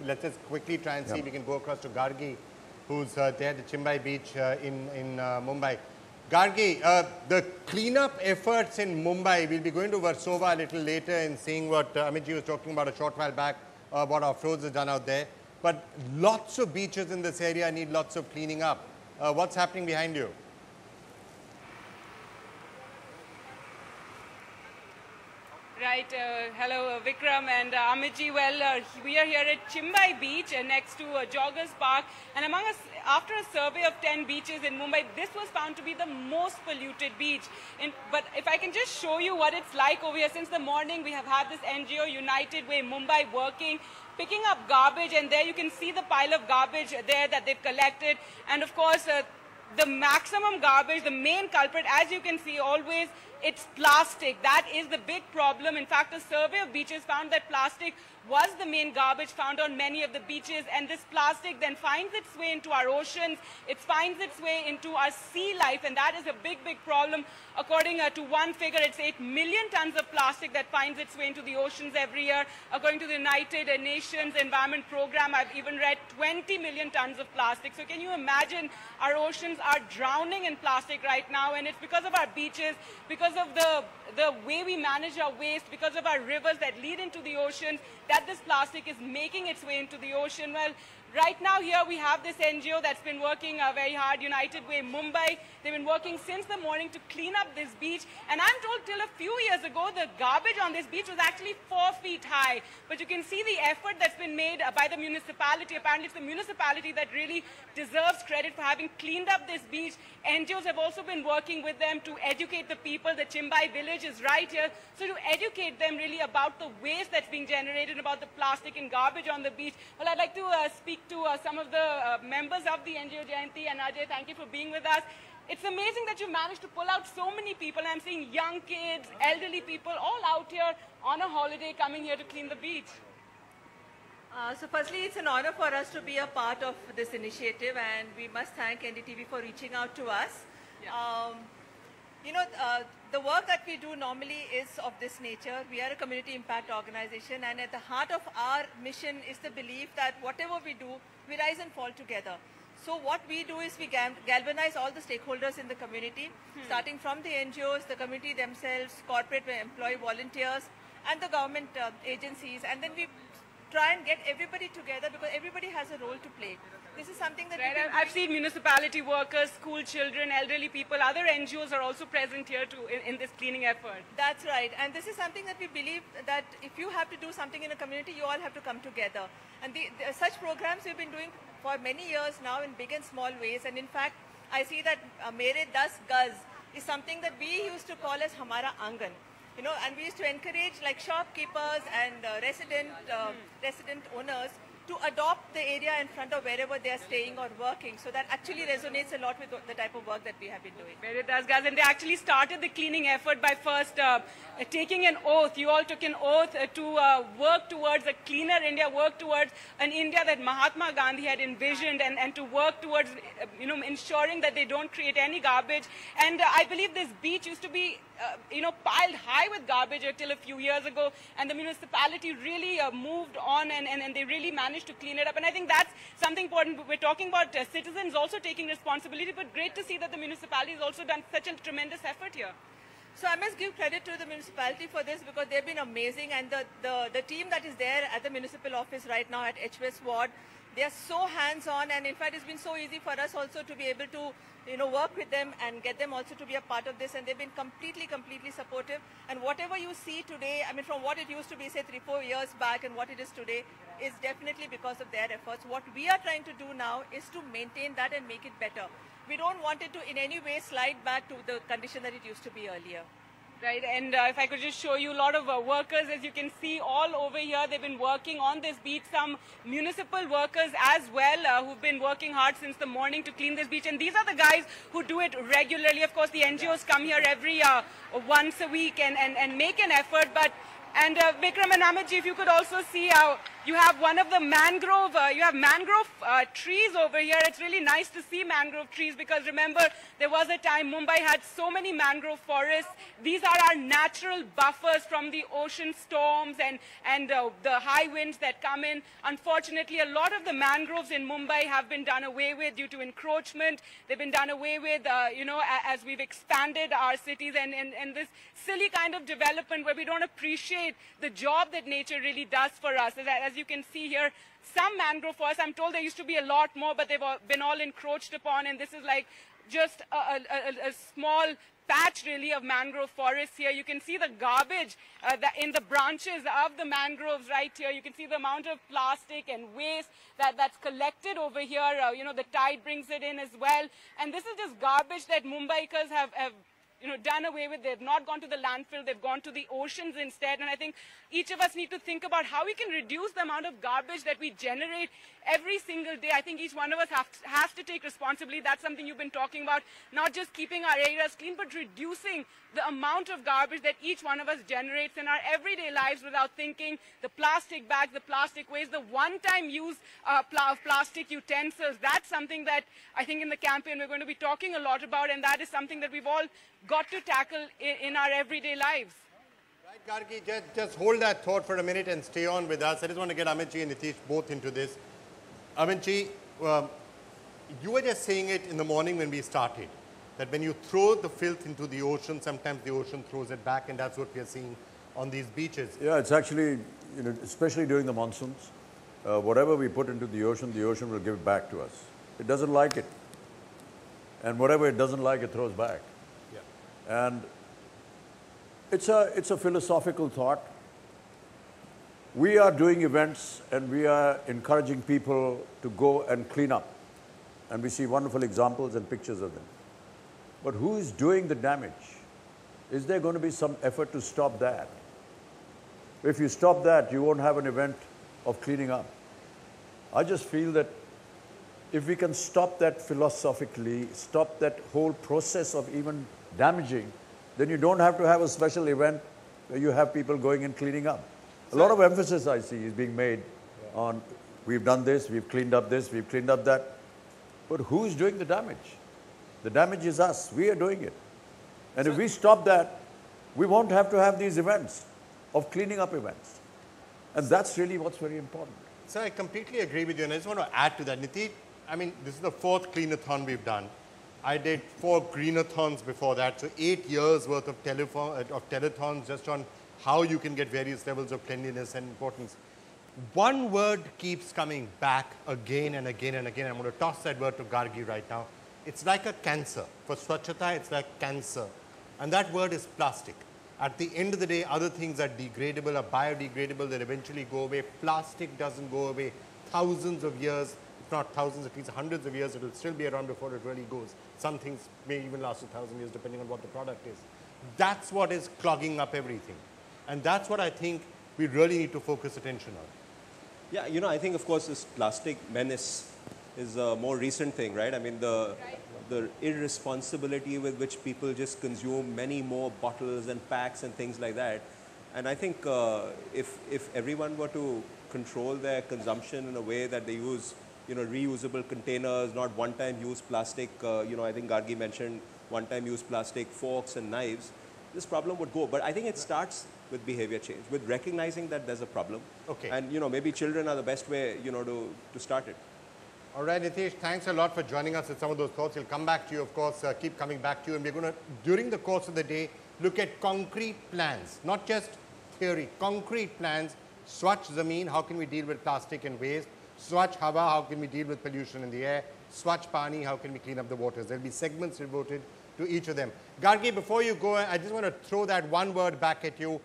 Let's just quickly try and see if we can go across to Gargi, who's there at the Chimbai beach in Mumbai. Gargi, the cleanup efforts in Mumbai, we'll be going to Versova a little later and seeing what Amitji was talking about a short while back, what Offroads has done out there. But lots of beaches in this area need lots of cleaning up. What's happening behind you? Right, hello Vikram and Amitji. Well, we are here at Chimbai beach next to Joggers Park, and among us, after a survey of 10 beaches in Mumbai, this was found to be the most polluted beach. But if I can just show you what it's like over here, since the morning we have had this NGO United Way Mumbai working, picking up garbage, and there you can see the pile of garbage there that they've collected, and of course the maximum garbage, the main culprit, as you can see always, it's plastic. That is the big problem. In fact, a survey of beaches found that plastic was the main garbage found on many of the beaches, and this plastic then finds its way into our oceans, it finds its way into our sea life, and that is a big, big problem. According to one figure, it's 8 million tons of plastic that finds its way into the oceans every year. According to the United Nations Environment Program, I've even read 20 million tons of plastic. So can you imagine, our oceans are drowning in plastic right now, and it's because of our beaches, because of the way we manage our waste, because of our rivers that lead into the oceans, that this plastic is making its way into the ocean. Well, right now here we have this NGO that's been working very hard, United Way Mumbai. They've been working since the morning to clean up this beach. And I'm told till a few years ago, the garbage on this beach was actually 4 feet high. But you can see the effort that's been made by the municipality. Apparently it's the municipality that really deserves credit for having cleaned up this beach. NGOs have also been working with them to educate the people. The Chimbai village is right here. So to educate them really about the waste that's being generated, about the plastic and garbage on the beach. Well, I'd like to speak to some of the members of the NGO Jayanti. And Ajay, thank you for being with us. It's amazing that you managed to pull out so many people. I'm seeing young kids, elderly people, all out here on a holiday coming here to clean the beach. So firstly, it's an honor for us to be a part of this initiative, and we must thank NDTV for reaching out to us. Yeah. The work that we do normally is of this nature. We are a community impact organization, and at the heart of our mission is the belief that whatever we do, we rise and fall together. So what we do is we galvanize all the stakeholders in the community, starting from the NGOs, the community themselves, corporate employee volunteers, and the government agencies, and then we try and get everybody together because everybody has a role to play. This is something that I've seen municipality workers, school children, elderly people, other NGOs are also present here too in this cleaning effort. That's right, and this is something that we believe that if you have to do something in a community, you all have to come together. And such programs we've been doing for many years now in big and small ways, and in fact, I see that Mere 10 Gaz is something that we used to call as Hamara Angan. And we used to encourage like shopkeepers and resident owners to adopt the area in front of wherever they are staying or working. So that actually resonates a lot with the type of work that we have been doing. Mere 10 Gaz, and they actually started the cleaning effort by first taking an oath. You all took an oath to work towards a cleaner India, work towards an India that Mahatma Gandhi had envisioned, and to work towards ensuring that they don't create any garbage. And I believe this beach used to be piled high with garbage until a few years ago, and the municipality really moved on and they really managed to clean it up. And I think that's something important. We're talking about citizens also taking responsibility, but great to see that the municipality has also done such a tremendous effort here. So I must give credit to the municipality for this because they've been amazing, and the team that is there at the municipal office right now at HWS Ward, they are so hands-on, and in fact it's been so easy for us also to be able to work with them and get them also to be a part of this, and they've been completely supportive. And whatever you see today, I mean from what it used to be say 3-4 years back and what it is today, is definitely because of their efforts. What we are trying to do now is to maintain that and make it better. We don't want it to in any way slide back to the condition that it used to be earlier. Right, and if I could just show you a lot of workers, as you can see all over here, they've been working on this beach. Some municipal workers as well who've been working hard since the morning to clean this beach. And these are the guys who do it regularly. Of course, the NGOs come here every once a week and make an effort. And Vikram and Amitji, if you could also see how You have one of the mangrove, you have mangrove trees over here. It's really nice to see mangrove trees because remember, there was a time Mumbai had so many mangrove forests. These are our natural buffers from the ocean storms and the high winds that come in. Unfortunately, a lot of the mangroves in Mumbai have been done away with due to encroachment. They've been done away with, you know, as we've expanded our cities and this silly kind of development where we don't appreciate the job that nature really does for us. As you can see here, some mangrove forests, I'm told there used to be a lot more, but they've been all encroached upon, and this is like just a small patch really of mangrove forests here. You can see the garbage in the branches of the mangroves right here. You can see the amount of plastic and waste that's collected over here. You know, the tide brings it in as well. And this is just garbage that Mumbaikars have you know, done away with. They've not gone to the landfill, they've gone to the oceans instead. And I think each of us need to think about how we can reduce the amount of garbage that we generate every single day. I think each one of us has to take responsibility. That's something you've been talking about, not just keeping our areas clean, but reducing the amount of garbage that each one of us generates in our everyday lives without thinking. The plastic bags, the plastic waste, the one-time use of plastic utensils, that's something that I think in the campaign we're going to be talking a lot about, and that is something that we've all got to tackle in our everyday lives. Right, Gargi, just hold that thought for a minute and stay on with us. I just want to get Amitji and Nitish both into this. Amitji, you were just saying it in the morning when we started, that when you throw the filth into the ocean, sometimes the ocean throws it back, and that's what we are seeing on these beaches. Yeah, it's actually, you know, especially during the monsoons, whatever we put into the ocean will give it back to us. It doesn't like it. And whatever it doesn't like, it throws back. Yeah. And it's a philosophical thought. We are doing events and we are encouraging people to go and clean up. And we see wonderful examples and pictures of them. But who is doing the damage? Is there going to be some effort to stop that? If you stop that, you won't have an event of cleaning up. I just feel that if we can stop that philosophically, stop that whole process of even damaging, then you don't have to have a special event where you have people going and cleaning up. A lot of emphasis I see is being made on we've done this, we've cleaned up this, we've cleaned up that. But who's doing the damage? The damage is us. We are doing it. And if we stop that, we won't have to have these events of cleaning up events. And that's really what's very important. So I completely agree with you, and I just want to add to that. Nitish, I mean, this is the 4th cleanathon we've done. I did 4 greenathons before that, so 8 years worth of telethons just on how you can get various levels of cleanliness and importance. One word keeps coming back again and again and again. I'm going to toss that word to Gargi right now. It's like a cancer. For Swachhata, it's like cancer. And that word is plastic. At the end of the day, other things are degradable, are biodegradable, that eventually go away. Plastic doesn't go away. Thousands of years, if not thousands, at least hundreds of years, it will still be around before it really goes. Some things may even last 1,000 years, depending on what the product is. That's what is clogging up everything. And that's what I think we really need to focus attention on. Yeah, you know, I think, of course, this plastic menace is a more recent thing, right? I mean, the irresponsibility with which people just consume many more bottles and packs and things like that. And I think if everyone were to control their consumption in a way that they use, you know, reusable containers, not one-time use plastic, you know, I think Gargi mentioned one-time use plastic, forks and knives, this problem would go. But I think it starts with behavior change, with recognizing that there's a problem. Okay. And, you know, maybe children are the best way, you know, to start it. All right, Nitish, thanks a lot for joining us with some of those thoughts. We'll come back to you, of course, keep coming back to you. And we're going to, during the course of the day, look at concrete plans, not just theory, concrete plans. Swachh Zameen, how can we deal with plastic and waste? Swachh Hawa, how can we deal with pollution in the air? Swachh Pani, how can we clean up the waters? There'll be segments devoted to each of them. Gargi, before you go, I just want to throw that one word back at you,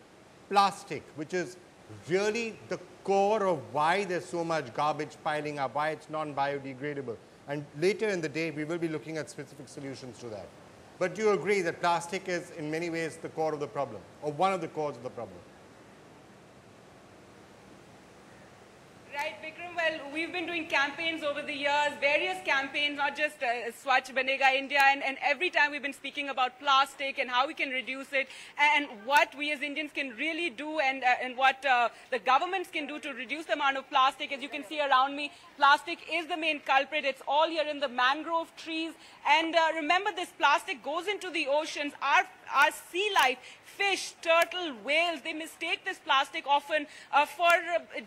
plastic, which is really the core of why there's so much garbage piling up, why it's non-biodegradable. And later in the day, we will be looking at specific solutions to that. But do you agree that plastic is in many ways the core of the problem, or one of the cores of the problem? Right. Vikram, well, we've been doing campaigns over the years, various campaigns, not just Swachh Banega India, and every time we've been speaking about plastic and how we can reduce it, and what we as Indians can really do, and what the governments can do to reduce the amount of plastic. As you can see around me, plastic is the main culprit. It's all here in the mangrove trees. And remember, this plastic goes into the oceans. Our sea life, fish, turtle, whales, they mistake this plastic often for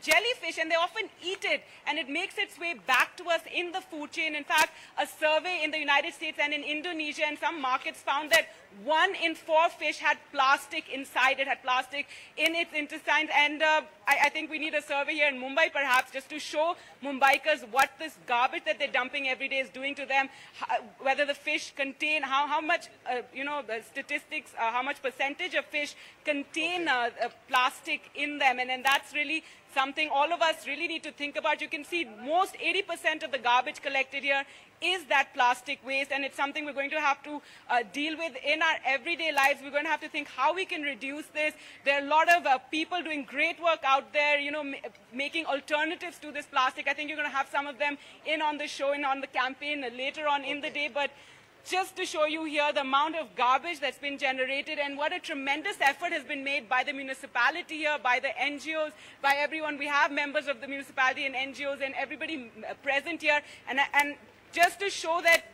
jellyfish, and they often eat it, and it makes its way back to us in the food chain. In fact, a survey in the United States and in Indonesia and some markets found that 1 in 4 fish had plastic inside it, had plastic in its intestines. And I think we need a survey here in Mumbai perhaps, just to show Mumbaikars what this garbage that they're dumping every day is doing to them, whether the fish contain, how much, the statistics, how much percentage of fish contain plastic in them. And that's really something all of us really need to think about. You can see most 80% of the garbage collected here is that plastic waste, and it's something we're going to have to deal with in our everyday lives. We're going to have to think how we can reduce this. There are a lot of people doing great work out there, making alternatives to this plastic. I think you're going to have some of them in on the show and on the campaign later on in the day. But just to show you here the amount of garbage that's been generated, and what a tremendous effort has been made by the municipality here, by the NGOs, by everyone. We have members of the municipality and NGOs and everybody present here. And just to show that,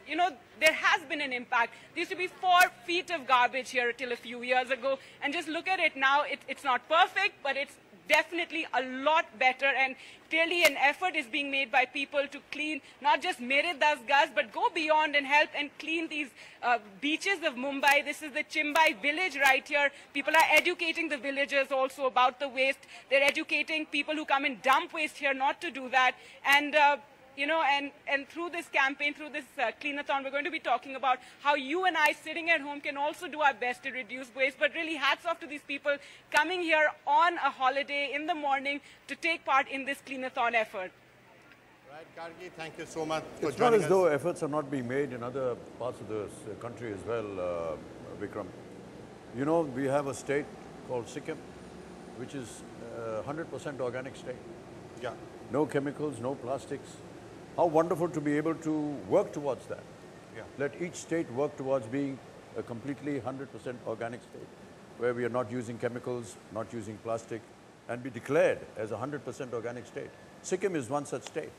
there has been an impact. There used to be 4 feet of garbage here till a few years ago. And just look at it now. It's not perfect, but it's definitely a lot better. And clearly an effort is being made by people to clean, not just Mere Das Gas, but go beyond and help and clean these beaches of Mumbai. This is the Chimbai village right here. People are educating the villagers also about the waste. They're educating people who come and dump waste here not to do that. And and through this campaign, through this cleanathon, we're going to be talking about how you and I sitting at home can also do our best to reduce waste. But really, hats off to these people coming here on a holiday in the morning to take part in this cleanathon effort. Right, Gargi, thank you so much for joining us. It's not as though efforts are not being made in other parts of the country as well, Vikram. We have a state called Sikkim, which is 100% organic state. Yeah. No chemicals, no plastics. How wonderful to be able to work towards that. Yeah. Let each state work towards being a completely 100% organic state, where we are not using chemicals, not using plastic, and be declared as a 100% organic state. Sikkim is one such state.